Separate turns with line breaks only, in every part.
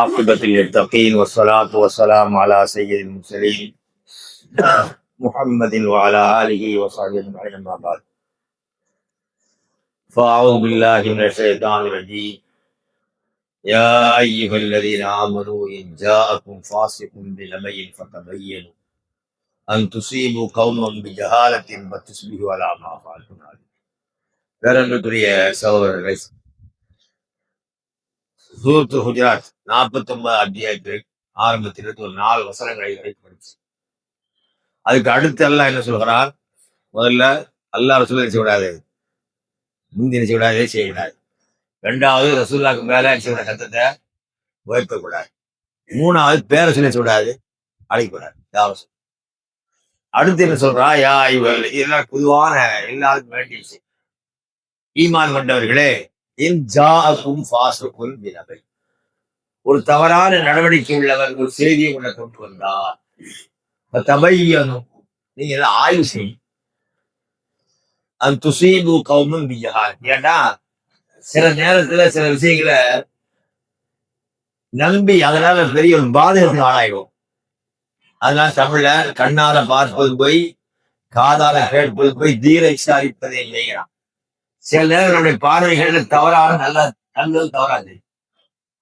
والعاقبة للمتقين والصلاة والسلام على سيد المرسلين محمد وعلى آله وصحبه أجمعين أما بعد فأعوذ بالله من الشيطان الرجيم يا أيها الذين آمنوا إن جاءكم فاسق بنبأ فتبينوا أن تصيبوا قوما بجهالة فتصبحوا على ما فعلتم نادمين. வேறொன்றுக்குரிய சகோதரர்களை, சூரத்துல் ஹுஜராத் 49 அத்தியாயத்தில் ஆரம்பத்திலிருந்து ஒரு 4 வசனங்களை வரைக்கும் படிச்சு, அதுக்கு அடுத்து அல்லாஹ் என்ன சொல்கிறார்? முதல்ல அல்லாஹ் ரசூலை செய்ய விடாது, முந்தி செய்ய விடாது, செய்யக்கூடாது. ரெண்டாவது ரசூல்லாக்கு மேல செய்ய சத்தத்தை உயர்த்தக்கூடாது. மூணாவது பேர சொல்லி செய்யக்கூடாது, அழைக்கக்கூடாது. அடுத்து என்ன சொல்றா? யா இவள், இதெல்லாம் பொதுவான எல்லாருக்கும் வேண்டிச்சு. ஈமான் கொண்டவர்களே, ஒரு தவறான நடவடிக்கை உள்ளவர் ஒரு செய்தியை உள்ள கொண்டு வந்தார், தபையனும், நீங்க எல்லாம் ஆய்வு செய்யும். அந்த துசீபு கௌமும் பிஜஹால். ஏன்னா சில நேரத்துல சில விஷயங்களை நம்பி அதனால பெரிய ஒரு பாதகத்துக்கு ஆளாயிடும். அதனால தமிழ்ல கண்ணால பார்ப்பது போய் காதால கேட்பது போய் தீர விசாரிப்பதை இல்லைங்கிறான். சில நேரம் நம்முடைய பார்வைகள் தவறான நல்லது தவறாது.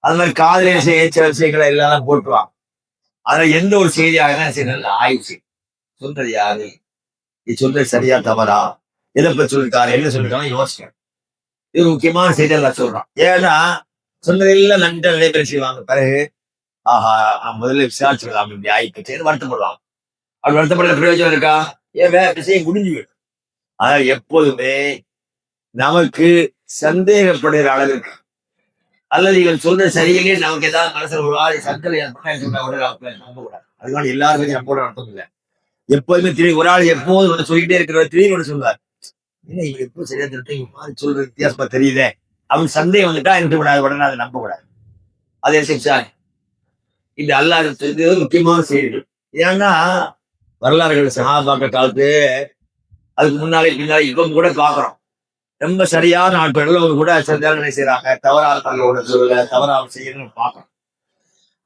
அது மாதிரி காதலிய சில விஷயங்களை எல்லாம் போட்டுவான். அதுல எந்த ஒரு செய்தியாக நல்ல ஆய்வு செய்யும். சொல்றது யாரு, இது சொல்றது சரியா தவறா, எதை பத்தி சொல்லிருக்காரு, என்ன சொல்லிருக்காங்க யோசிக்கணும். இது முக்கியமான செய்தி எல்லாம் சொல்றான். ஏன்னா சொன்னதெல்லாம் நன்கு நிறைவேற செய்வாங்க. பிறகு முதல்ல விசாரிச்சுக்கலாம், இப்படி ஆயிடுச்சு வருத்தப்படுவாங்க. அப்படி வருத்தப்பட பிரயோஜனம் இருக்கா? ஏன் வேற விஷயம் முடிஞ்சுவிடும். அதனால எப்போதுமே நமக்கு சந்தேகப்படுகிற அளவுக்கு அல்லது இவன் சொல்ற சரியிலே நமக்கு ஏதாவது மனசுல ஒரு ஆளை சந்தலை நம்பக்கூடாது. அதுக்கான எல்லாருமே நம்போட அர்த்தம் இல்லை. எப்போதுமே திடீர் ஒரு ஆள் எப்போதும் வந்து சொல்லிட்டே இருக்கிற திடீர்னு ஒன்று சொல்லுவார், ஏன்னா இவன் எப்போ சரியா தெரியும் சொல்ற வித்தியாசமா தெரியுதே அவன் சந்தேகம் வந்துட்டா எனக்கு கூடாது, உடனே அதை நம்ப கூடாது. அதே சிக்ஷா இந்த அல்லாஹ் முக்கியமான செய்திகள். ஏன்னா வரலாறுகள் சஹாபாக்கள் காலத்து அதுக்கு முன்னாலே பின்னாலே இவங்க கூட பாக்குறோம். ரொம்ப சரியான ஆட்கள் அவங்க கூட என்ன செய்யறாங்க, தவறான சொல்ல தவறாக செய்யணும்னு பார்க்கணும்.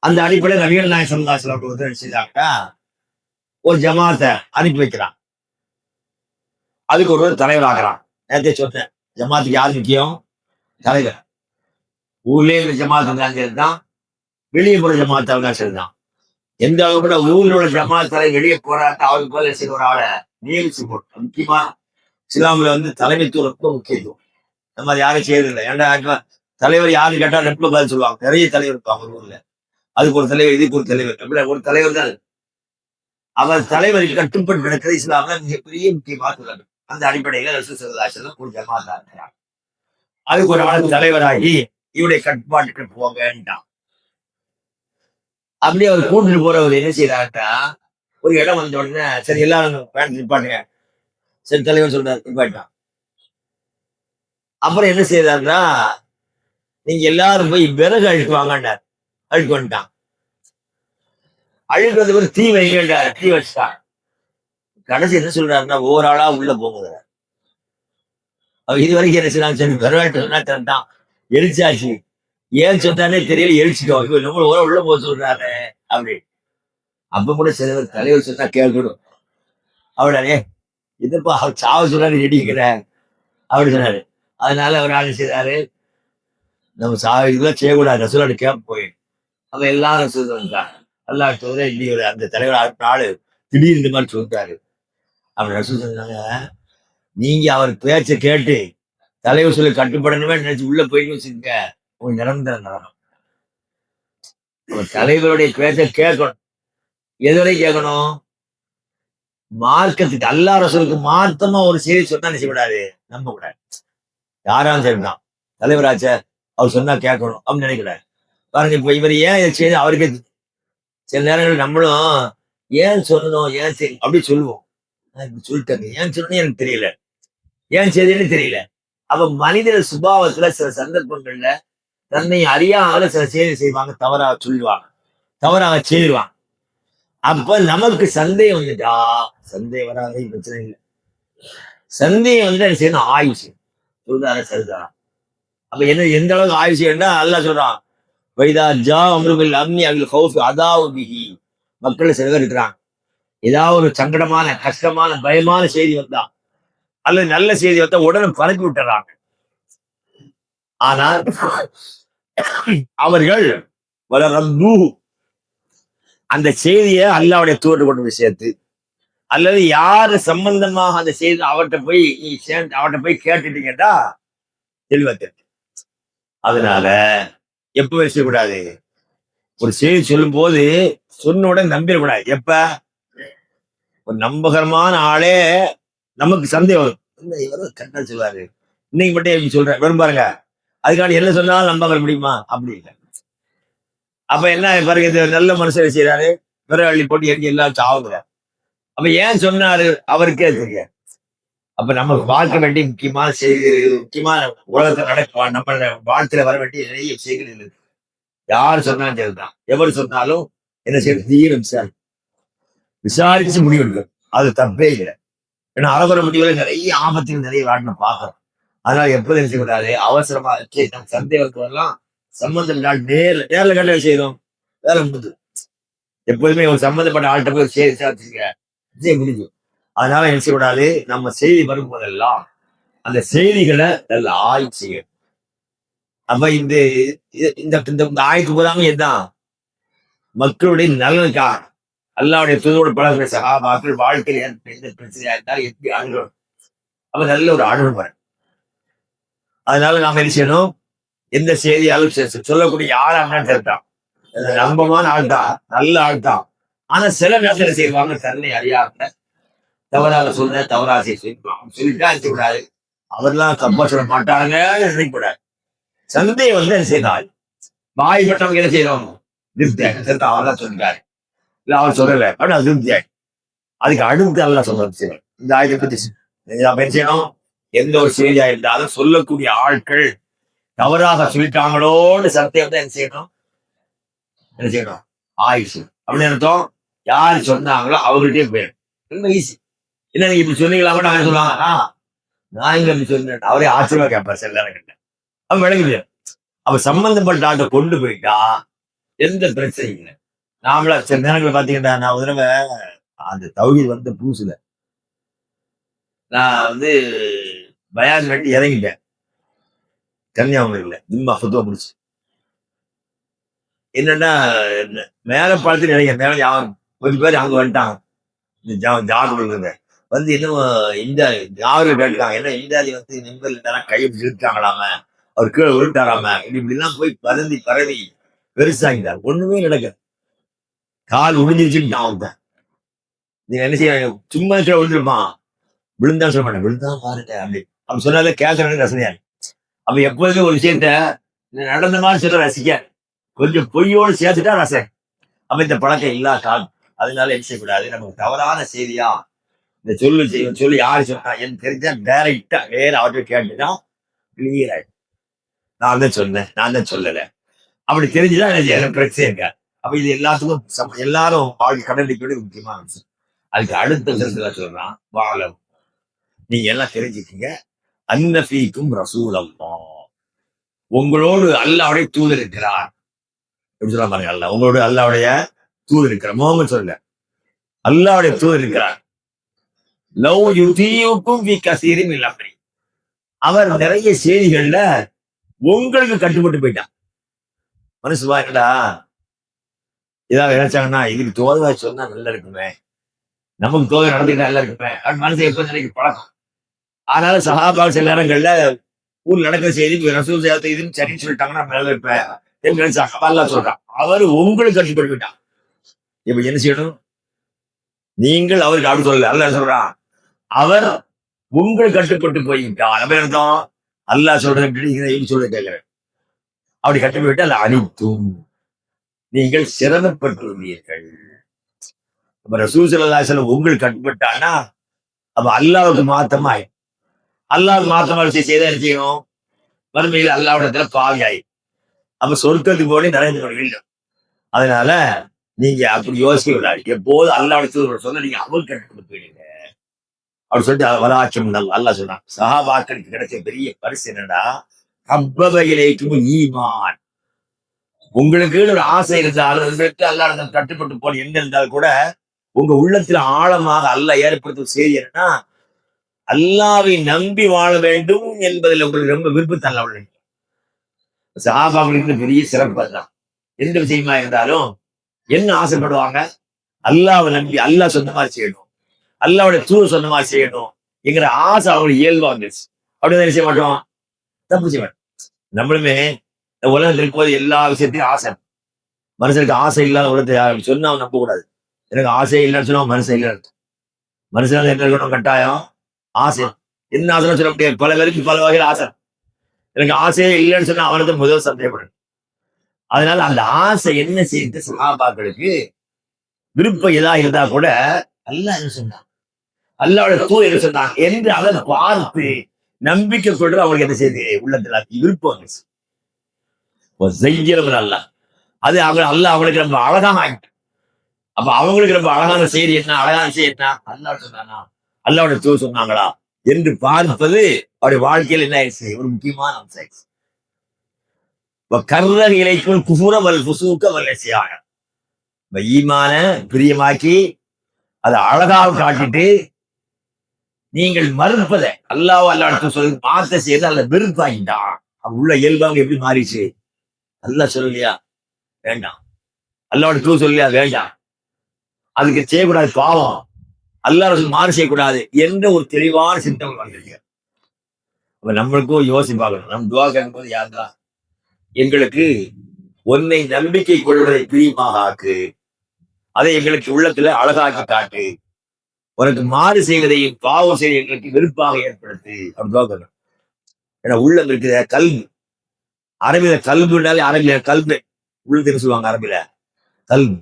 அந்த அடிப்படையில் நபிகள் நாயகம் ஸல்லல்லாஹு அலைஹி வஸல்லம் என்ன செய்தாங்க, ஒரு ஜமாத்தை அனுப்பி வைக்கிறான். அதுக்கு ஒரு தலைவர் ஆகிறான். நேரத்தை சொன்னேன், ஜமாத்துக்கு யார் முக்கியம்? தலைவர். ஊர்லயே இந்த ஜமாத் இருந்தாலும் சரிதான், வெளியே போற ஜமாத்தா இருந்தாலும் சரிதான். எந்த அளவு கூட ஊரோட ஜமாத் தலை வெளியே போறாங்க அவருக்கு போல செய்ய ஒரு ஆளை நியமிச்சு போட்டோம். முக்கியமா இஸ்லாம்ல வந்து தலைமைத்துவம் ரொம்ப முக்கியத்துவம். நம்ம அதை யாரும் செய்யறதில்லை. ஏன்டா தலைவர் யாரு கேட்டா ரொம்ப பதில் சொல்லுவாங்க. நிறைய தலைவர் இருப்பாங்க ஒரு ஊர்ல. அதுக்கு ஒரு தலைவர், இதுக்கு ஒரு தலைவர், அப்படி ஒரு தலைவர் தான். அவர் தலைவருக்கு கட்டுப்பட்டு நடக்கிறது இஸ்லாம்ல மிகப்பெரிய முக்கியமாக உள்ளது. அந்த அடிப்படையில ரசூல் ஸல்லல்லாஹு அலைஹி வஸல்லம் ஒரு ஜமாத்தா இருக்கிறார். அதுக்கு ஒரு ஆள் தலைவராகி இவருடைய கட்டுப்பாட்டுக்கு போங்கன்ட்டான். அப்படியே அவர் கூட்டிட்டு போறவர் என்ன செய்யறாருன்னா, ஒரு இடம் வந்த உடனே சரி எல்லாரும் பேண்ட் நிப்பாட்டுங்க, சரி தலைவர் சொல்றாரு நிப்பாட்டான். அப்புறம் என்ன செய்யறாருன்னா, நீங்க எல்லாரும் போய் விறகு அழுக்கு வாங்கண்டார். அழுக்கு வந்துட்டான். அழுக்கு வந்து ஒரு தீ வைங்கண்டார். தீ வச்சுட்டான். கடைசி என்ன சொல்றாருன்னா, ஒவ்வொரு ஆளா உள்ள போகுது. அவர் இது வரைக்கும் என்ன செய்யலாம், சரி விறகு சொன்னா தந்தான் எரிச்சாச்சு, ஏன் சொன்னானே தெரியல, எரிச்சுட்டோம், இவர் நம்ம உள்ள போக சொல்றாரு அப்படி. அப்ப கூட சிலவர் தலைவர் சொன்னா கேட்கணும். அவடனே இதுப்பா அவர் சாவு சொன்னாரு ரெடிக்கிற அப்படி சொன்னாரு. அதனால அவர் ஆள் செய்தாரு, நம்ம இதெல்லாம் செய்யக்கூடாது, ரசூலோட கேப் போய் அவ எல்லாரும் சொல்லிட்டாங்க. அல்லாஹ் சொல்ற இல்லையோட அந்த தலைவர் நாள் திடீர்னு இந்த மாதிரி சொல்லிட்டாரு. அப்படி ரசூல் சொன்னாங்க, நீங்க அவர் பேச்சை கேட்டு தலைவர் சொல்லி கட்டுப்படணுமே நினைச்சு உள்ள போயிட்டு வச்சுக்க, உங்க நிரந்தர நரகம். தலைவருடைய பேச்சை கேட்கணும். எதுவரை கேட்கணும்? மார்க்கத்துக்கு அல்லாஹ் ரசூலுக்கு மார்த்தமா ஒரு செய்தி சொன்னா நினைச்சக்கூடாது, நம்ப கூடாது. யாராலும் சரிதான், தலைவராச்ச அவர் சொன்னா கேட்கணும் அப்படின்னு நினைக்கூடாது. பாருங்க, இப்ப இவர் ஏன் இதை செய்து அவருக்கு சில நேரங்கள் நம்மளும் ஏன் சொல்லணும், ஏன் சரி அப்படி சொல்லுவோம். இப்படி சொல்லிட்டாங்க, ஏன் சொல்லணும் எனக்கு தெரியல, ஏன் செய்தின்னு தெரியல. அப்ப மனித சுபாவத்துல சில சந்தர்ப்பங்கள்ல தன்னை அறியாமல சில செய்தி செய்வாங்க, தவறாக சொல்லுவாங்க, தவறாக செய்திருவாங்க. அப்ப நமக்கு சந்தேகம் வந்துட்டா, சந்தேகம் வராத பிரச்சனை இல்லை, சந்தேகம் வந்து என்ன செய்யணும், ஆய்வு செய்யணும். சொல்றாரு சரிதானா? அப்ப என்ன எந்த அளவுக்கு ஆய்வு செய்யணும்னா, அல்லாஹ் சொல்றான், வைதா ஜா அம்ருபில் அம்னி அல் ஹவுஃப் அதாவு பிஹி. மக்கள் சில பேர் இருக்கிறாங்க, ஏதாவது ஒரு சங்கடமான கஷ்டமான பயமான செய்தி வந்தா அல்லது நல்ல செய்தி வந்தா உடனே பரப்பி விட்டுறாங்க. ஆனால் அவர்கள் வளரந்து அந்த செய்தியை அல்லாவுடைய தூதர் கொண்டு போய் சேர்த்து, அல்லது யாரு சம்பந்தமாக அந்த செய்தி அவர்கிட்ட போய் நீ சேர்ந்து அவர்கிட்ட போய் கேட்டுட்டீங்கடா தெளிவா தெரியும். அதனால எப்ப செய்யக்கூடாது, ஒரு செய்தி சொல்லும் போது சொன்ன உடனே நம்பிடக்கூடாது. எப்ப ஒரு நம்பகரமான ஆளே நமக்கு சந்தேகம் வரும், இவரும் கரெக்டா சொல்லுவாரு, இன்னைக்கு மட்டும் எப்படி சொல்றேன் வரும் பாருங்க, அதுக்காண்டி என்ன சொன்னாலும் நம்ப வர முடியுமா? அப்படி இல்லை. அப்ப என்ன பாருங்க, இந்த நல்ல மனுஷரை செய்யறாரு, விரவள்ளி போட்டு எரிஞ்சு எல்லாம் சாவுங்கிறார். அப்ப ஏன் சொன்னாரு அவருக்கே தெரியாது. அப்ப நம்ம பார்க்க வேண்டிய முக்கியமான செய்திகள், முக்கியமான உலகத்தை நடக்கும் நம்ம வாழ்க்கையில வர வேண்டிய நிறைய செய்திகள் இருக்கு. யார் சொன்னாலும் சரிதான், எவர் சொன்னாலும் என்ன செய்யணும், தீர விசாரிச்சு முடிவெடுக்கணும். அது தப்பே இல்லை. ஏன்னா அரபர முடிவுல நிறைய ஆபத்தில் நிறைய வாட்டின பார்க்கறோம். அதனால எப்போது என்ன செய்யக்கூடாது, அவசரமா நம்ம சந்தேகத்துக்கு வரலாம் சம்பந்தம் இல்லாமல் நேரில் கட்ட செய்யணும், வேலை முடிஞ்சு. எப்போதுமே ஒரு சம்பந்தப்பட்ட ஆள்கிட்ட போய் செய்தி விசாரிச்சுக்க முடிஞ்சு. அதனால என்ன செய்யக்கூடாது, நம்ம செய்தி வரும்போதெல்லாம் அந்த செய்திகளை நல்ல ஆய்வு செய்யணும். அப்ப இந்த ஆய்வு போதாம எதான் மக்களுடைய நலனுக்காக அல்லாவுடைய தூதோடு பழகிற சகாபாக்கள் வாழ்க்கையில் எந்த பிரச்சனையா இருந்தாலும் எப்படி அணுகணும், அப்ப நல்ல ஒரு அணுகுமுறை. அதனால நாம என்ன செய்யணும், எந்த செய்தியாலும் சொல்லக்கூடிய ஆளான்னு தெரிஞ்சான், நம்பமான ஆள் தான், நல்ல ஆள் தான். ஆனா சில நேரத்தில் செய்வாங்க தன்னை அறியாத தவறாக சொல்ல தவறாக சொல்லிட்டா இருக்கக்கூடாது. அவர்லாம் தப்பா சொல்ல மாட்டாங்க நினைக்கூடாது. சந்தையை வந்து என்ன செய்தால் வாய்ப்பட்டவங்க என்ன செய்யறோம், திருப்தியாக அவர்தான் சொல்லிட்டாரு, இல்ல அவர் சொல்லல அப்படின்னு திருப்தியாக அதுக்கு அடுத்து அல்ல சொல்ல. இந்த ஆயுதத்தை பத்தி என்ன செய்யணும், எந்த ஒரு செய்தியா இருந்தாலும் சொல்லக்கூடிய ஆட்கள் தவறாக சொல்லிட்டாங்களோன்னு சத்தியம் வந்து என்ன செய்யணும் ஆயுசு அப்படின்னு அர்த்தம். யாரு சொன்னாங்களோ அவங்கள்ட்டே போயிடும். ஈஸி. என்ன நீங்க இப்படி சொன்னீங்களா கூட அவன் சொல்லுவாங்க, நான் இங்க இப்படி சொன்னேன், அவரே ஆச்சரியமா கேட்பார் சில நேரம் கிட்ட. அவன் விளங்குது. அவ சம்பந்தப்பட்ட ஆட்டை கொண்டு போயிட்டா எந்த பிரச்சனையும் இல்லை. நாமளா சில நேரங்கள் பாத்தீங்கன்னா, நான் ஒரு தடவை அந்த தௌஹீத் வந்த புதுசுல நான் வந்து பயான் கட்டி இறங்கிட்டேன் கன்னியாகுமரியில, ஜும்மா ஃபுத்வா முடிச்சு. என்னன்னா மேல பார்த்து நினைக்கிறேன், மேல யாரும் கொஞ்சம் பேர் அங்க வந்துட்டாங்க, ஜாதகம் வந்து இன்னும் இந்த ஜாதகம் கேட்டுக்காங்க, என்ன இந்தாதி வந்து நிம்பல் கையை இழுத்தாங்களாம, அவர் கீழே விழுட்டாராம, இப்படிலாம் போய் பரவி பெருசாகிட்டார். ஒண்ணுமே நடக்க, கால் உழிஞ்சிருச்சுன்னு நான் தான். நீங்க என்ன செய்ய, சும்மா விழுந்துருப்பான், விழுந்தான் சொல்ல மாட்டேன், விழுந்தான் பாருங்க அப்படி அப்படி சொன்னாலே கேட்கறதுக்கு ரசனையா. அப்ப எப்போதுமே ஒரு விஷயத்த நடந்த மாதிரி சொல்ல ரசிக்க, கொஞ்சம் பொய்யோடு சேர்த்துட்டா ரசனை. அப்ப இந்த பழக்கம் இல்லா கால். அதனால என்ன செய்யக்கூடாது, நமக்கு தவறான செய்தியா இந்த சொல்லி யாரு சொன்னா எனக்கு தெரிஞ்சா டைரக்டா வேற அவர்கிட்ட கேட்டுதான் கிளியர் ஆயிடும். நான் தான் சொன்னேன், நான் தான் சொல்லல, அப்படி தெரிஞ்சுதான் எனக்கு பிரச்சனை இருக்க. அப்ப இது எல்லாத்துக்கும் எல்லாரும் வாழ்க்கை கடலிப்படி முக்கியமான விஷயம். அதுக்கு அடுத்த விதத்துல சொல்றான், வாழம் நீங்க எல்லாம் தெரிஞ்சுக்கீங்க, அன்னஃபீக்கும் ரசூலல்லாஹ், உங்களோடு அல்லாஹ்வுடைய தூதர் இருக்கிறார். எப்படி சொல்ல பாருங்க, அல்லாஹ் உங்களோட அல்லாஹ்வுடைய தூதர் இருக்கிறார். முகமது சொல்ல அல்லாஹ்வுடைய தூதர் இருக்கிறார். லவ் யுதீயுக்கும் ஃபீ கஸீரின் மின் அம்ரி, அவர் நிறைய செய்திகள்ல உங்களுக்கு கட்டுப்பட்டு போயிட்டான். மனுஷன் என்னடா ஏதாவது நினைச்சாங்கன்னா இதுக்கு தோதுவா சொன்னா நல்லா இருக்குமே, நமக்கு தோது நடந்துக்கிட்டா நல்லா இருக்குமே அப்படின்னு மனசை எப்ப நினைக்க பழக்கம். அதனால சஹாபாக்கள் சில நேரங்கள்ல ஊர் நடக்கிற செய்தி ரசூல் சேவத்தை இதுன்னு சரின்னு சொல்லிட்டாங்கன்னா நல்லா இருப்பேன் அல்லா சொல்றான். அவர் உங்களுக்கு கட்டுப்பட்டு போயிட்டான். இப்ப என்ன செய்யணும், நீங்கள் அவருக்கு அப்படி சொல்லல, அல்லா சொல்றான் அவர் உங்களுக்கு கட்டுப்பட்டு போயிட்டான். அப்ப அர்த்தம் அல்லாஹ் சொல்றேன் சொல்ல கேட்கிறேன். அப்படி கட்டுப்பட்டு அல்ல அனைத்தும் நீங்கள் சிரமப்பட்டுள்ளீர்கள். அப்ப ரசூல் ஸல்லல்லாஹு அலைஹி வஸல்லம் உங்களுக்கு கட்டுப்பட்டானா அப்ப அல்லாஹ்வுக்கு மாத்தமா, அல்லாஹ்வுக்கு மாத்தமா செய்த என்ன செய்யணும், மறுமையில் அல்லாஹ்விடத்துல பாவியாயி அப்ப சொர்க்கத்துக்கு போய் நிறைய இல்லை. அதனால நீங்க அப்படி யோசிக்க கூடாது. எப்போது அல்லாஹ்வுடைய சொன்ன நீங்க அவருக்கு கட்டுப்பட்டு போயிடுங்க அப்படி சொல்லிட்டு வராட்சம் அல்லாஹ் சொல்றான். சஹாபாக்களுக்கு கிடைச்ச பெரிய பரிசு என்னடா, ஹப்பப இலைக்கும் ஈமான், உங்களுக்கு ஒரு ஆசை இருந்தாலும் உங்களுக்கு அல்லாஹ் கட்டுப்பட்டு போன என்ன இருந்தால் கூட உங்க உள்ளத்துல ஆழமாக அல்லாஹ் ஏற்படுத்தும் செய்தி என்னன்னா அல்லாவை நம்பி வாழ வேண்டும் என்பதில் உங்களுக்கு ரொம்ப விருப்பத்தல்ல உள்ளது. சஹாபாக்களுக்கு பெரிய சிறப்பு தான். எந்த விஷயமா இருந்தாலும் என்ன ஆசைப்படுவாங்க, அல்லாவை நம்பி அல்லாஹ் சொன்ன மாதிரி செய்யணும், அல்லாவுடைய தூர் சொன்ன மாதிரி செய்யணும் என்கிற ஆசை அவங்களுக்கு இயல்பா வந்துருச்சு. அப்படிதான் செய்ய மாட்டோம், தப்பு செய்ய மாட்டோம். நம்மளுமே இந்த உலகத்தில் இருக்கும்போது எல்லா விஷயத்தையும் ஆசை. மனுஷனுக்கு ஆசை இல்லாத உலகத்தை சொன்னா நம்ப கூடாது. எனக்கு ஆசை இல்லைன்னு சொன்னா மனுஷன் இல்லைன்னு. மனுஷனால என்ன இருக்கணும் கட்டாயம் ஆசை. என்ன ஆசைன்னு சொல்ல முடியாது. பல பேருக்கு பல வகையில் ஆசை. எனக்கு ஆசையே இல்லைன்னு சொன்னா அவனுக்கு முதல் சந்தேகப்படும். அதனால அந்த ஆசை என்ன செய்து சஹாபாக்களுக்கு விருப்பம் எதா இருந்தா கூட அல்லாஹ் என்ன சொன்னான், அல்லாஹ்வுடைய தூதர் என்ன சொன்னாங்க என்று அதை பார்த்து நம்பிக்கை கொண்டு அவங்களுக்கு என்ன செய்யுது உள்ளத்துல விருப்பம் வந்துச்சு. அல்லாஹ் அது அவங்க அல்லாஹ் அவங்களுக்கு ரொம்ப அழகாக ஆகிட்டு. அப்ப அவங்களுக்கு ரொம்ப அழகான செய்தி என்ன, அழகான செய்தி என்ன, அல்லாஹ் சொன்னானா அல்லாஹ்வுடைய தூதர் சொன்னாங்களா என்று பார்ப்பது அவருடைய வாழ்க்கையில் என்ன ஆயிடுச்சு, ஒரு முக்கியமான அம்சம் ஆயிடுச்சு. கர்ரக இலைக்குள் குஃபுர வல் ஃபுசூக வல் இஸ்யான். ஈமான பிரியமாக்கி அதை அழகாக காட்டிட்டு நீங்கள் மறுப்பதை அல்லாஹ் அல்லாஹ் சொல்லி மாத்த செய்து அல்ல வெறுப்பாக்கிட்டான். உள்ள இயல்பாக எப்படி மாறிச்சு, அல்லாஹ் சொல்லலையா வேண்டாம், அல்லாஹ்வுடைய தூதர் சொல்லலையா வேண்டாம், அதுக்கு செய்யக்கூடாது பாவம், அல்லாஹ் மாறு செய்யக்கூடாது என்ற ஒரு தெளிவான சிந்தனை வந்திருக்கு. அப்ப நம்மளுக்கும் யோசிப்பாகணும். நம்ம துவா கேட்கும்போது யாருந்தா எங்களுக்கு உன்னை நம்பிக்கை கொள்வதை பிரியமாக ஆக்கு, அதை எங்களுக்கு உள்ளத்துல அழகாக்கி காட்டு, உனக்கு மாறு செய்வதையும் பாவம் செய்ய எங்களுக்கு வெறுப்பாக ஏற்படுத்து அப்படின்னு. ஏன்னா உள்ளம் இருக்கிற கல்வி, அரபில கல்வினாலே அரபில கல்வி உள்ளது சொல்லுவாங்க, அரபில கல்வி.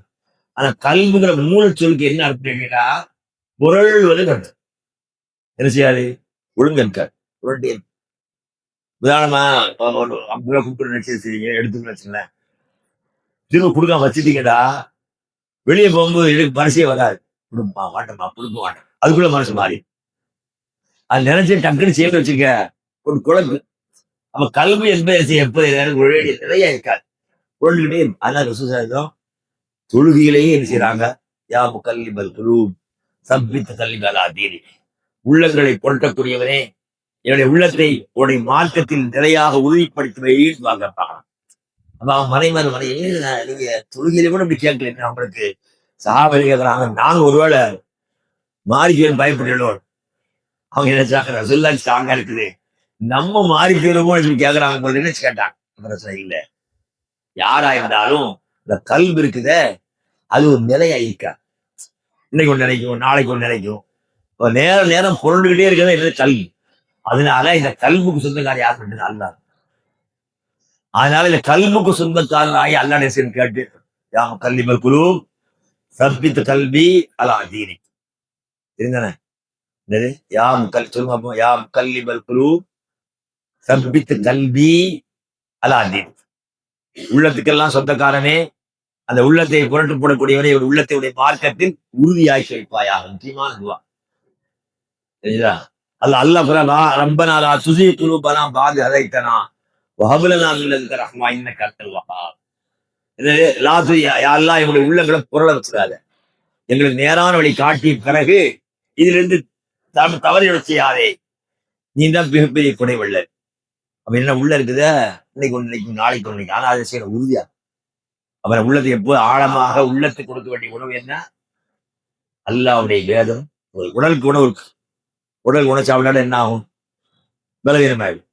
ஆனா கல்விங்கிற மூலச்சொலுக்கு என்ன அர்த்தம் கேட்டா பொருள் வந்து என்ன செய்யாது ஒழுங்கற்க உருண்டே. உதாரணமா கூப்பிட்டு நினைச்சிருக்கீங்க எடுத்துன்னு வச்சுங்களேன், திரும்ப கொடுக்காம வச்சுட்டீங்கடா வெளியே போகும்போது எனக்கு மனசே வராது, குடும்பமா மாட்டோமா குடும்ப மாட்டோம், அதுக்குள்ள மனசு மாறி அது நினைச்சு டக்குன்னு சேர்த்து வச்சுக்க ஒரு குழம்பு. அப்ப கல்வி என்பது எப்போது நிறைய இருக்காது, குழந்தைகிட்டே. அதனால விசுவாசம் தொழுகையிலேயே என்ன செய்யறாங்க, யா முகல்லிபல் குலூப் சப்பித்த கல்லிபலா தீனி, உள்ளங்களை புரட்டக்கூடியவனே என்னுடைய உள்ளத்தை உடைய மார்க்கத்தில் நிலையாக உறுதிப்படுத்துவதையும் வாங்கப்பாங்க. அப்ப அவன் மனைமர் நீங்க தொழுகையில கூட இப்படி கேட்கல, அவங்களுக்கு சஹாபா கேட்கறாங்க, நாங்க ஒருவேளை மாறிக்குவேன் பயப்படுறோம். அவங்க நினைச்சாங்க ரசூலுல்லாஹ் ஸ்ட்ராங்கா இருக்குது, நம்ம மாறி போயிருமோ இப்படி கேட்கறாங்க போல நினைச்சு கேட்டாங்க. இல்லை, யாரா இருந்தாலும் இந்த கல்வி இருக்குத அது ஒரு நிலையா இருக்கா, இன்னைக்கு ஒன்று நினைக்கும் நாளைக்கு ஒன்று நினைக்கும், நேரம் நேரம் புரண்டுகிட்டே இருக்கிறது என்ன கல்வி. அதனால இந்த கல்விக்கு சொந்தக்காரர் யார் பண்ணது அல்லாஹ். அதனால இந்த கல்விக்கு சொந்தக்காரன் ஆகி அல்லாஹ் நேசன் கேட்டு யா முகல்லிபல் குலூப் சப்பித்த கல்வி அலா தீனி இருந்தானே என்னது யா முகல் சொல்லுங்க, யா முகல்லிபல் குலூப் சப்பித்த கல்வி அலா தீனி. உள்ளத்துக்கெல்லாம் சொந்தக்காரனே, அந்த உள்ளத்தை புரட்டு போடக்கூடியவனே, ஒரு உள்ளத்தையுடைய மார்க்கத்தில் உறுதியாக்கி வைப்பாயாக. முக்கியமான துவா சரிங்களா. அல்லாஹ் ரப்பனா லா துஸிக் குலூபனா பஅத ஹதைதனா வஹப் லனா மின் லதுன்க ரஹ்மா இன்னக அன்தல் வஹ்ஹாப். லா யா அல்லாஹ் எங்களுடைய உள்ளங்களை புரள வச்சிடாத, எங்களுக்கு நேரான வழி காட்டிய பிறகு இதிலிருந்து தவறி செய்யாதே, நீ தான் மிகப்பெரிய குடைவள்ளல். அப்ப என்ன உள்ள இருக்குத இன்னைக்கு ஒன்று நினைக்கும் நாளைக்கு ஒன்று நினைக்கும், ஆனா அதை செய்யணும் உறுதியா. அவரை உள்ளத்தை எப்போது ஆழமாக உள்ளத்துக்கு கொடுக்க வேண்டிய உணவு என்ன, அல்லாஹ்வுடைய வேதம். ஒரு உடலுக்கு உணவு இருக்கு, உடல் உணவு சாப்பிட்டாலும் என்ன ஆகும், பலவீனமாகும்.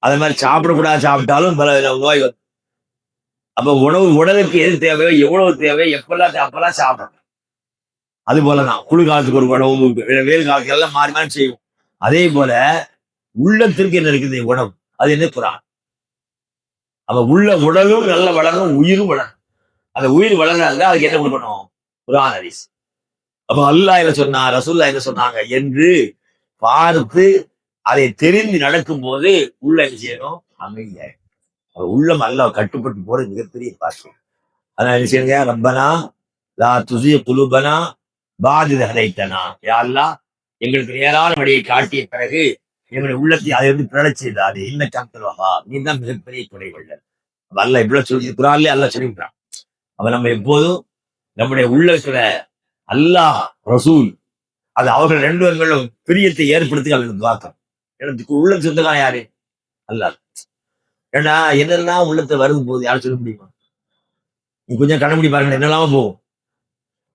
அதே மாதிரி சாப்பிடக்கூடாது, சாப்பிட்டாலும் நோய் வரும். அப்ப உணவு உடலுக்கு எது தேவையோ எவ்வளவு தேவையோ எப்பெல்லாம் அப்பெல்லாம் சாப்பிடணும். அது போலதான் குளிர்காலத்துக்கு ஒரு உணவு, வெயில் காலத்துக்கு எல்லாம் மாறி மாறி செய்யும். அதே போல உள்ளத்திற்கு என்ன இருக்குது உணவு, அது என்ன குரான். அப்ப உள்ள உடலும் நல்ல வளரும், உயிரும் வளரும். அந்த உயிர் வளர்ந்தாங்க அதுக்கு என்ன கொடுக்கணும், குரான் ஹதீஸ். அப்ப அல்லாஹ் என்ன சொன்னா, ரசூலுல்லாஹ் என்ன சொன்னாங்க என்று பார்த்து அதை தெரிந்து நடக்கும் போது உள்ள என்ன செய்யணும், அமைதியா உள்ளம் அல்லாஹ் கட்டுப்பட்டு போறது மிகப்பெரிய பாக்கியம். அதனால என்ன செய்யுங்க, ரப்பனா லா துஸிக் குலூபனா பஅத இத் ஹதைதனா, யா அல்லாஹ் எங்களுக்கு நேரான வழியை காட்டிய பிறகு எங்களுடைய உள்ளத்தை அதிலிருந்து பிறழச் செய்தாது, இன்னக அன்தல் வஹ்ஹாப், நீ தான் மிகப்பெரிய குடைவள்ளல். அல்ல இப்படி சொல்லி குரான்லயே அல்ல சொல்லிவிட்டான். அவன் நம்ம எப்போதும் நம்முடைய உள்ளத்துல அல்லாஹ் ரசூல் அது அவர்கள் ரெண்டு பேர்களும் பிரியத்தை ஏற்படுத்தி அவர்களுக்கு துவாக்கம். எனக்கு உள்ள சொந்தக்காரன் யாரு? அல்லாஹ். ஏன்னா என்னெல்லாம் உள்ளத்தை வரும் போது யாரும் சொல்ல முடியுமா? நீ கொஞ்சம் கண்டுபிடி பாருங்க, என்னெல்லாம போகும்,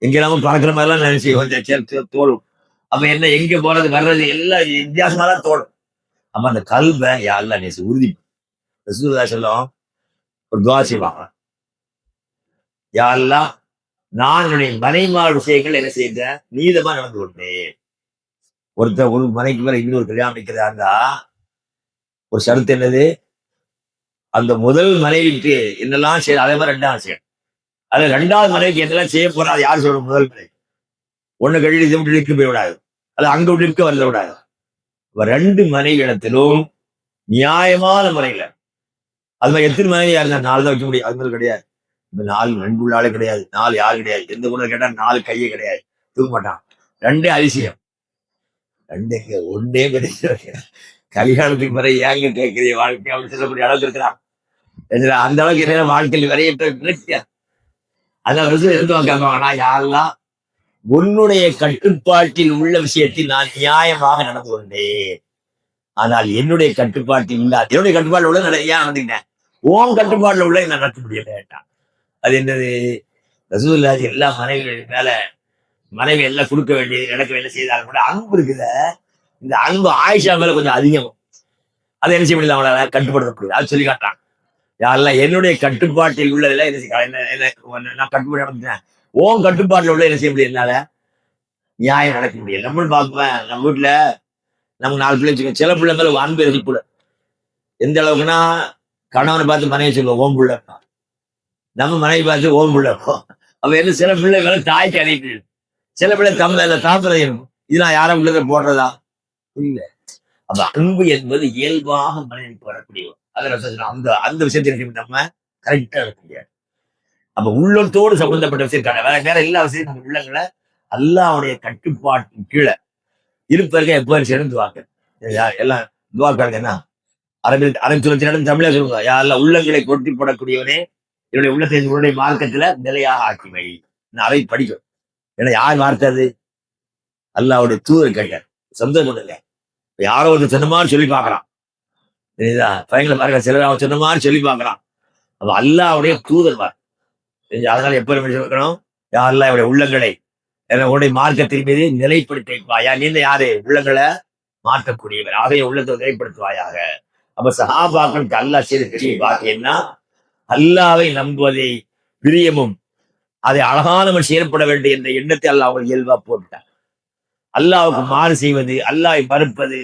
எங்கெல்லாம பார்க்கிற மாதிரிலாம் நினைச்சு கொஞ்சம் தோணும். அப்ப என்ன எங்க போறது வர்றது எல்லாம் வித்தியாசமா தான் தோணும். அப்ப அந்த கல்வை யாரெல்லாம் நேசி உறுதி ரசூலுல்லாஹி சொல்லும் ஒரு துவா செய்வாங்க. யாரெல்லாம் நான் என்னுடைய மனைமார் விஷயங்கள் என்ன செய்தேன், நீதமா நடந்து கொண்டேன். ஒருத்தர் ஒரு மனைக்கு மேல இன்னொரு கல்யாணம் நிற்கிறதா இருந்தா ஒரு ஷரத்து என்னது, அந்த முதல் மனைவிக்கு என்னெல்லாம் செய்ய அதே மாதிரி ரெண்டாவது செய்யணும். அது ரெண்டாவது மனைவிக்கு என்னெல்லாம் செய்ய போறா அது யார் சொல்ற? முதல் மனைவி. ஒண்ணு கழிவு இதை விட்டு இருக்க போய் விடாது, அது அங்க விட்டு இருக்க வரல விடாது. ரெண்டு மனைவி இடத்திலும் நியாயமான முறையில அது மாதிரி எத்தனை மனைவியா இருந்தா 4 தான் வைக்க முடியும், அது மாதிரி கிடையாது. இந்த 4 2 உள்ள ஆளே கிடையாது, 4 யாரு கிடையாது. எந்த பொண்ணு கேட்டா 4 கையே கிடையாது, தூக்க மாட்டான். 2 அதிசயம், 2 ஒன்னே கிடையாது. கல்யாணத்துக்கு பிறகு ஏங்க கேட்கிற வாழ்க்கை அப்படின்னு சொல்லக்கூடிய அளவுக்கு இருக்கிறான். அந்த அளவுக்கு என்ன வாழ்க்கையில் வரைய அதான் எதிர்பார்க்காங்கன்னா யாரெல்லாம் உன்னுடைய கட்டுப்பாட்டில் உள்ள விஷயத்தில் நான் நியாயமாக நடந்து கொண்டேன், ஆனால் என்னுடைய கட்டுப்பாட்டில் இல்லாத என்னுடைய கட்டுப்பாட்டில் உள்ள ஏன் நடந்துக்கிட்டேன், ஓம் கட்டுப்பாட்டில் உள்ள நான் நடத்த முடியல. அது என்னது? ரசூலுல்லாஹி எல்லா மனைவிகள் மேல மனைவி எல்லாம் கொடுக்க வேண்டியது நடக்க வேண்டிய செய்தாலும் கூட அன்பு இருக்குத, இந்த அன்பு ஆயிஷா மேல கொஞ்சம் அதிகம். அதை என்ன செய்ய முடியல, அவங்களால கட்டுப்படுத்த முடியாது. அது சொல்லி காட்டான். யாரெல்லாம் என்னுடைய கட்டுப்பாட்டில் உள்ளதுல நான் கட்டுப்பாடு நடந்தேன், ஓம் கட்டுப்பாட்டில் உள்ள என்ன செய்ய முடியும், என்னால நியாயம் நடக்க முடியாது. நம்மளும் பார்ப்பேன், நம்ம வீட்டுல நமக்கு 4 பிள்ளை வச்சுக்கோங்க, சில பிள்ளை மேல அன்பு எதிர்ப்புல எந்த அளவுக்குன்னா கணவனை பார்த்து மனைவி சொல்லுவோம் ஓம் பிள்ளை, நம்ம மனைவி பார்த்து ஓம் பிள்ளை. அப்ப என்ன சில பிள்ளை மேல தாய்க்கு அழைப்பு, சில பிள்ளை தமிழ் தாத்தரை இருக்கும். இதெல்லாம் யாரும் உள்ளதை போடுறதா இல்ல. அப்ப அன்பு என்பது இயல்பாக மனிதனுக்கு வரக்கூடிய அந்த அந்த விஷயத்தை நம்ம கரெக்டா இருக்க முடியாது. அப்ப உள்ளத்தோடு சம்பந்தப்பட்ட விஷயம் வேற எல்லா விஷயத்தையும் நம்ம உள்ளங்களை அல்லாஹ்வுடைய கட்டுப்பாட்டின் கீழே இருப்பதற்கு எப்போ சேர்ந்துவாங்க எல்லாம் துவாக்காங்க. என்ன அரபி சொல்லத்தினும் தமிழா சொல்லுங்க, யாரெல்லாம் உள்ளங்களை கொட்டி போடக்கூடியவனே என்னுடைய உள்ளத்தை உன்னுடைய மார்க்கத்துல நிலையாக ஆக்கிவை. நான் அதை படிக்கும். ஏன்னா யார் வார்த்தை அது? அல்லாஹ்வுடைய தூதர் கேட்டார். சந்தோஷம் இல்லை, யாரோ ஒரு சொன்ன மாதிரி சொல்லி பார்க்கறான். பையங்களை பாருங்க, சிலர் அவன் சொன்ன மாதிரி சொல்லி பார்க்கறான். அப்ப அல்லாஹ்வுடைய தூதர் வார். அதனால எப்ப சொல்லணும், யாரெல்லாம் என்னுடைய உள்ளங்களை உன்னுடைய மார்க்கத்தின் மீது நிலைப்படுத்தி வைப்பாயா. நீங்க யாரு? உள்ளங்களை மாற்றக்கூடியவர், ஆகைய உள்ளத்தை நிலைப்படுத்துவாயாக. அப்ப சஹாபாக்களுக்கு அல்லாஹ் செய்த பெரிய பாக்கியம்னா அல்லாஹ்வை நம்புவதை பிரியமும் அதை அழகானவன் செயல்பட வேண்டிய என்ற எண்ணத்தை அல்லாஹ் அவங்க இயல்பா போட்டான். அல்லாஹ்வுக்கு மாறு செய்வது, அல்லாஹ்வை மறுப்பது,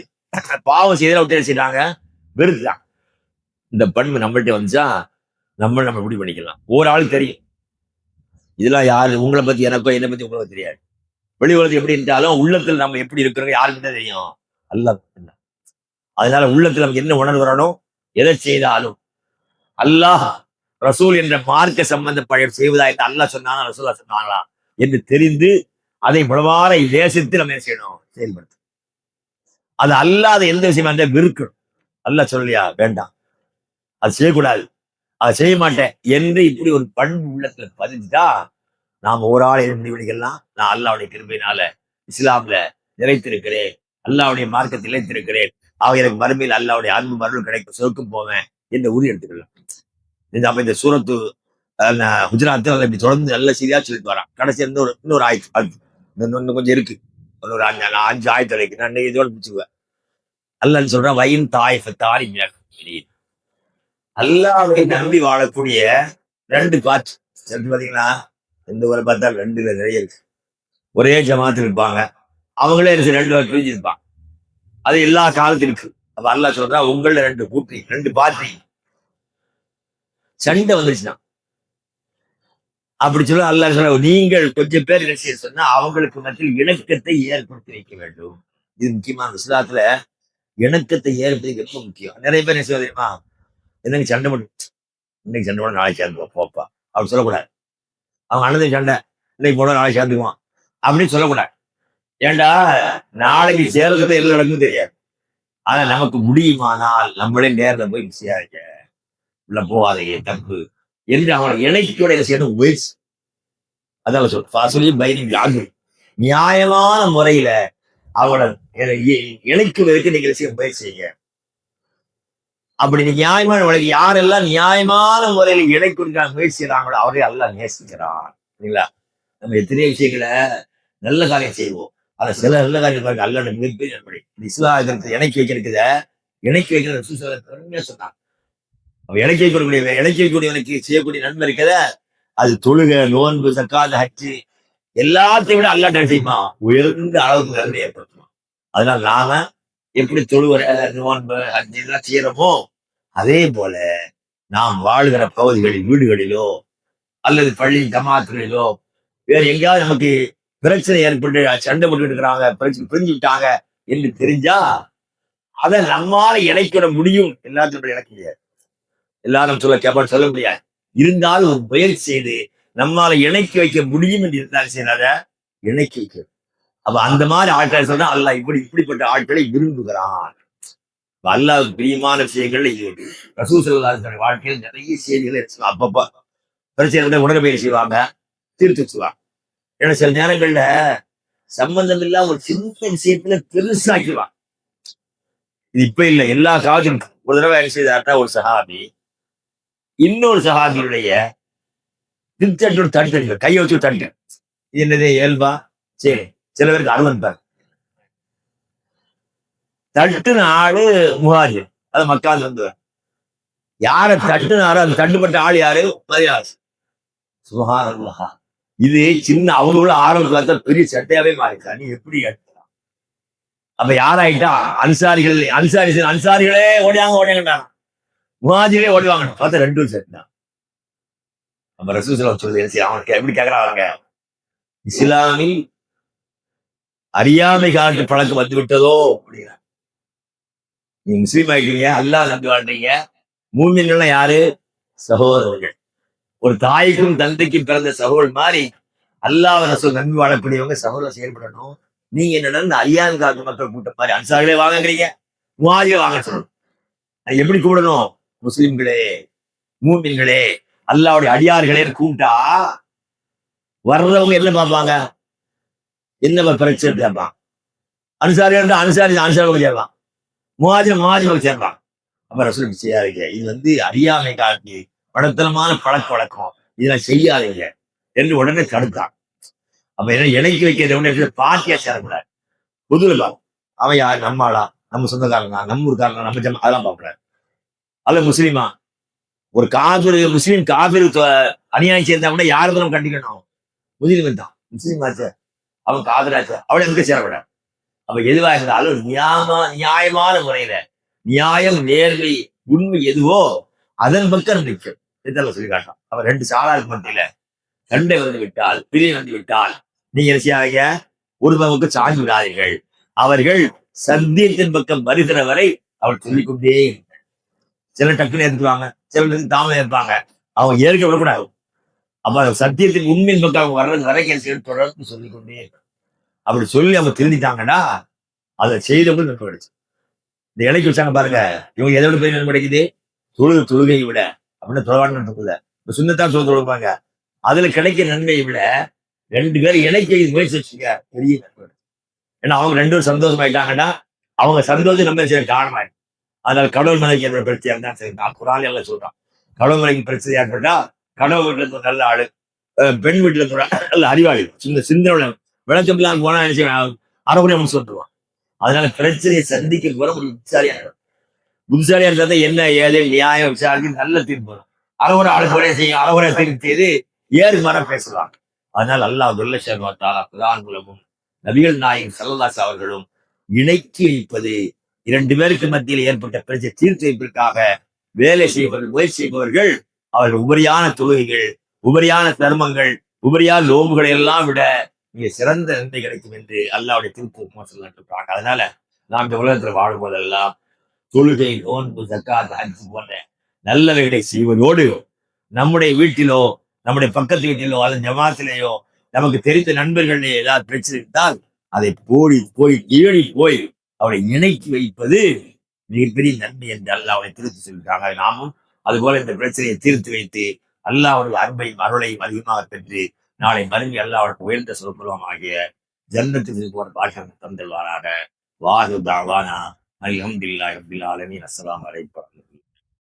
பாவம் செய்த விட்டு செய்யறாங்க, வெறுத்துதான். இந்த பண்பு நம்மள்கிட்ட வந்துச்சா நம்ம எப்படி பண்ணிக்கலாம். ஒரு ஆள் தெரியும் இதெல்லாம் யாரு, உங்களை பத்தி எனக்கோ என்னை பத்தி உங்களுக்கு தெரியாது. வெளி உலகத்தில் எப்படி இருந்தாலும் உள்ளத்தில் நம்ம எப்படி இருக்கிறோம் யாருக்கு தான் தெரியும், அல்லாஹ். அதனால உள்ளத்தில் நமக்கு என்ன உணர்வு வரணும், எதை செய்தாலும் அல்லாஹ் ரசூல் என்ற மார்க்க சம்பந்தப்பட செய்வதா என்று அல்லாஹ் சொன்னாங்க, ரசூலா சொன்னாங்களா என்று தெரிந்து அதை முழுவார தேசத்தில் நம்ம என்ன செய்யணும், செயல்படுத்த. அது அல்லாத எந்த விஷயமா இருந்தா விருக்கணும். அல்லாஹ் சொல்லலையா வேண்டாம், அது செய்யக்கூடாது, அதை செய்ய மாட்டேன் என்று இப்படி ஒரு பண்பு உள்ளத்துல பதிஞ்சுட்டா நாம ஒரு ஆள் முடிவெடுக்கலாம். நான் அல்லாஹ்வுடைய கிருபையினால இஸ்லாம்ல நிறைத்திருக்கிறேன், அல்லாஹ்வுடைய மார்க்கத்தில் நிலைத்திருக்கிறேன், அவ எனக்கு மறுமையில் அல்லாஹ்வுடைய அன்பு மருள் கிடைக்கும், சொர்க்கம் போவேன் என்று உறுதி எடுத்துக்கலாம். அப்ப இந்த சூரத்து குஜராத்தில் இப்படி தொடர்ந்து நல்ல செய்தியா சொல்லிட்டு வரான். கடைசி இன்னொரு ஆயத்து இன்னும் கொஞ்சம் இருக்கு, ஒரு 5 ஆயத்து இருக்கு. நான் இதோட பிடிச்சுக்குவேன். அல்லாஹ் சொல்றான், வயின் தாய் அல்லாஹ்வை நம்பி வாழக்கூடிய 2 பாட்டு பாத்தீங்களா. எந்த ஊரை பார்த்தாலும் 2 நிறைய இருக்கு. ஒரே ஜமாத்தில் இருப்பாங்க, அவங்களே 2 பேர் பிரிஞ்சு இருப்பாங்க. அது எல்லா காலத்திலும் இருக்கு. அப்ப அல்லாஹ் சொல்றா, உங்கள 2 கூட்டி 2 பார்ட்டி சண்டை வந்துச்சுன்னா அப்படி சொல்ல அல்லாஹ் சொல்ற, நீங்கள் கொஞ்சம் பேர் என்ன செய்ய சொன்னா அவங்களுக்கு மத்தியில் இணக்கத்தை ஏற்படுத்தி வைக்க வேண்டும். இது முக்கியமான இஸ்லாத்துல இணக்கத்தை ஏற்படுத்தி ரொம்ப முக்கியம். நிறைய பேர் என்ன செய்ய தெரியுமா, இன்னைக்கு சண்டை போட்டு இன்னைக்கு சண்டை போட நாளைக்கு சேர்ந்து போப்பா அப்படி சொல்லக்கூடாது. அவங்க அண்ணன் சண்டை இன்னைக்கு போட நாளைக்கு சேர்ந்துக்குவான் அப்படின்னு சொல்லக்கூடாது. ஏண்டா நாளைக்கு சேர்றதுக்கு எல்லாம் நடக்கும் தெரியாது. ஆனா நமக்கு முடியுமானால் நம்மளே நேரில் போய் விசாரிக்க உள்ள போவாதையே தப்பு என்று அவனை இணைக்கோட செய்யணும் முயற்சி. அதான் சொல்லி பயிரின் நியாயமான முறையில அவனை இணைக்குவதற்கு நீங்கள் செய்ய முயற்சி செய்யுங்க. அப்படி நியாயமான முறையில் யாரெல்லாம் நியாயமான முறையில் இணைக்குவதற்கான முயற்சி செய்யறாங்களோ அவரே அல்லாஹ் நேசிக்கிறான். சரிங்களா? நம்ம எத்தனையோ விஷயங்களை நல்ல காரியம் செய்வோம். அதை சில நல்ல காரியம் பாருங்க அல்லாஹ் மிகப்பெரிய நன்மை. இஸ்லாத்தை இணைக்கி வைக்கிறதுக்குத இணைக்கி வைக்கிற சொன்னாங்க. அவன் இணைக்கி வைக்கக்கூடியவனுக்கு செய்யக்கூடிய நன்மை இருக்கத அது தொழுக, நோன்பு, சக்காத், ஹஜ்ஜு எல்லாத்தையும் விட அல்லாஹ் என்ன செய்யுமா உயர்ந்த அளவுக்கு நன்மை ஏற்படுத்துமா. அதனால நாம எப்படி தொழுவ, நோன்பு, ஹஜ்ஜு எல்லாம் செய்யறோமோ அதே போல நாம் வாழ்கிற பகுதிகளில் வீடுகளிலோ அல்லது பள்ளி ஜமாத்துகளிலோ வேற எங்கேயாவது நமக்கு பிரச்சனை ஏற்பட்டு சண்டை போட்டு இருக்கிறாங்க, பிரச்சனை பிரிஞ்சு விட்டாங்க என்று தெரிஞ்சா அதை நம்மால இணைக்கிட முடியும். எல்லாத்தையும் இணைக்க முடியாது, எல்லாரும் சொல்ல முடியாது. இருந்தாலும் ஒரு முயற்சி செய்து நம்மால இணைக்கி வைக்க முடியும் என்று இருந்தாலும் சரி அதை இணைக்கி வைக்க. அப்ப அந்த மாதிரி ஆட்களை சொன்னா அல்லாஹ் இப்படிப்பட்ட ஆட்களை விரும்புகிறான். அல்லாஹ்வுக்கு பிரியமான விஷயங்கள்ல இது ரசூல் ஸல்லல்லாஹு அலைஹி வஸல்லம் வாழ்க்கையில் நிறைய செய்திகள் இருக்கு. அப்பப்ப பிரச்சனை உடற்பயிற்சி செய்வாங்க, தீர்த்து வச்சுவாங்க. ஏன்னா சில நேரங்கள்ல சம்பந்தம் இல்லாம ஒரு சின்ன விஷயத்துல பெருசாக்கிடுவான். இது இப்ப இல்லை, எல்லா காலத்திலும். ஒரு தடவை என்ன செய்தார்னா ஒரு சஹாபி இன்னொரு சஹாபியுடைய திருச்சட்டு தட்டு கையை வச்சு தட்டு. இது என்னது இயல்பா? சரி, சில பேருக்கு அருவன்பார். தட்டுன ஆளு முஹாஜிர், அது மக்கால் வந்து யார தட்டுனாரோ அந்த தட்டுப்பட்ட ஆள் யாரு? பதினாறு. சுப்ஹானல்லாஹ். இது சின்ன அவங்களோட ஆரம்பத்துல பெரிய சட்டையாவே மாறிட்டா. நீ எப்படி எடுக்கலாம்? அப்ப யாராயிட்டா? அன்சாரிகளே ஓடியாங்கட்டாங்க, முஹாஜிரே ஓடுவாங்க. பார்த்தா 2 செட் தான். நம்ம ரசூல் ஸல்லல்லாஹு அலைஹி வஸல்லம் அவனுக்கு எப்படி கேட்கறாங்க? இஸ்லாமில் அறியாமை காட்டு பழக்கம் வந்து விட்டதோ அப்படின்னா, நீங்க முஸ்லீம் ஆயிட்டீங்க, அல்லாஹ் நம்பி வாழ்றீங்க. மூமின்கள் யாரு? சகோதரர்கள். ஒரு தாய்க்கும் தந்தைக்கும் பிறந்த சகோதரர் மாதிரி அல்லாஹ் ரசூல் நம்பி வாழக்கூடியவங்க சகோதரர் செயல்படணும். நீங்க என்னன்னா அறியாமை காட்டு மக்கள் கூட்டம் மாதிரி அன்சாரிகளே வாங்குறீங்க, முஹாஜிரே வாங்க சொல்லணும். எப்படி கூப்பிடணும்? முஸ்லிம்களே, மூமின்களே, அல்லாஹ்வுடைய அடியார்களே கூப்பிட்டா வர்றவங்க என்ன பார்ப்பாங்க? என்ன பிரச்சனை கேட்பான்? அன்சாரி சேர்ப்பான், முஹாஜிர் சேர்ப்பான். அப்ப ரசூல் செய்யாதீங்க, இது அறியாமை காட்டி படத்தனமான பழக்க வழக்கம், இதெல்லாம் செய்யாதீங்க என்று உடனே தடுத்தான். அப்ப என்ன இணைக்கி வைக்கிற பாட்டியா சேரக்கூடாது. பொதுவில் அவன் யார்? நம்மளா, நம்ம சொந்தக்காரனா, நம்ம ஊருக்காரனா, நம்ம அதெல்லாம் பார்க்கக்கூடாது. அல்ல முஸ்லீமா, ஒரு காபிர் முஸ்லீம் காபிர் அநியாயம் சேர்ந்தா கூட யாரும் நம்ம கண்டிக்கணும்? முஸ்லீம் தான், முஸ்லீம் ஆச்சு, அவன் காபிராச்சு, அவளை எங்க சேரக்கூடாது. அப்ப எதுவாக இருந்தாலும் நியாயமான முறையில நியாயம், நேர்மை, உண்மை எதுவோ அதன் பக்கம் நிற்கும். இதெல்லாம் சொல்லி காட்டான். அவன் 2 சாலாருக்கு மத்தியில சண்டை வந்து விட்டால், பிரிவு வந்து விட்டால், நீங்க என்ன செய்யாதீங்க? ஒரு பக்கம் சார்ந்து விடாதீர்கள். அவர்கள் சத்தியத்தின் பக்கம் வருகிற வரை அவர் சொல்லிக்கொண்டே. சிலர் டக்குன்னு ஏற்றுக்குவாங்க, சிலர் தாமதம் இருப்பாங்க, அவங்க ஏற்க விடக்கூடாது. அப்ப சத்தியத்தின் உண்மையின் பக்கம் அவங்க வர்றது வரைக்கும் தொடர்ந்து சொல்லிக்கொண்டே இருக்க. அப்படி சொல்லி அவங்க திருந்திட்டாங்கன்னா அதை செய்தவங்க நன்மை கிடைச்சு. இந்த இலைக்கு வச்சாங்க பாருங்க, இவங்க எதோட போய் நன்மை கிடைக்குது? தொழுகையை விட அப்படின்னு தொழவான இருக்குல்ல, இப்ப சுண்ணத்தான் தொழுப்பாங்க, அதுல கிடைக்கிற நன்மையை விட 2 பேர் இணைக்க முயற்சி வச்சுக்க பெரிய நன்மை. ஏன்னா அவங்க 2 பேரும் சந்தோஷமாயிட்டாங்கன்னா அவங்க சந்தோஷம் நம்ம காரணமாயிடும். அதனால கடவுள் மலைக்கு ஏற்பட பிரச்சனை தான் சரி. நான் குரான் எல்லாம் சொல்றான், கடவுள் மலைக்கு பிரச்சனை ஏற்பட்டா கடவுள் வீட்டுல இருந்த நல்ல ஆளு, பெண் வீட்டுல இருந்த நல்ல அறிவாளி, சிந்தனை விளக்கம் இல்லாம போனா அறகுறையா முடிச்சு வந்துருவான். அதனால பிரச்சனையை சந்திக்க போற ஒரு புத்திசாலியா இருந்தா என்ன ஏது நியாயம் விசாரிச்சு நல்ல தீர்ப்பு வரும். அறகுறை ஆளு குறைய செய்யும், அறகுறை தீர்ப்பு செய்து ஏறு மரம் பேசுவாங்க. அதனால அல்லாஹ் ஜல்ல ஷஅனஹு குர்ஆன் மூலமும் நபிகள் நாயகம் ஸல்லல்லாஹு அலைஹி அவர்களும் இணைக்கி வைப்பது, 2 பேருக்கு மத்தியில் ஏற்பட்ட பிரச்சனை தீர்த்து வைப்பதற்காக வேலை செய்வது, முயற்சி செய்பவர்கள் அவர்கள் உபரியான தொழுகைகள், உபரியான தர்மங்கள், உபரியான நோம்புகளை எல்லாம் விட மிக சிறந்த நன்மை கிடைக்கும் என்று அல்லாஹ்வுடைய திருப்பூர் சொல்லிட்டு. அதனால நாம் இந்த உலகத்தில் வாழும் போதெல்லாம் தொழுகை, நோன்பு, ஜக்காத், ஹஜ் போன்ற நல்லவைகளை செய்வதோடு நம்முடைய வீட்டிலோ, நம்முடைய பக்கத்து வீட்டிலோ, அல்லது ஜமாத்திலேயோ நமக்கு தெரிந்த நண்பர்களே ஏதாவது பிரச்சனை இருந்தால் அதை போய் அவரை இணைக்கி வைப்பது மிகப்பெரிய நன்மை என்று அல்லாஹ் அவனை திருத்தி சொல்லிட்டாங்க. நாமும் அதுபோல இந்த பிரச்சனையை தீர்த்து வைத்து அல்லாஹ்வுடைய அன்பையும் அருளையும் அதிகமாக பெற்று நாளை மறுமை அல்லாஹ்வுடைய உயர்ந்த சொற்புறம் ஆகிய ஜன்னத்துக்கு போற பாக்கியம் தந்துள்ளாராக. வாஹு தாவானா அல்ஹம்துலில்லாஹி ரப்பில் ஆலமீன். அஸ்ஸலாமு அலைக்கும்.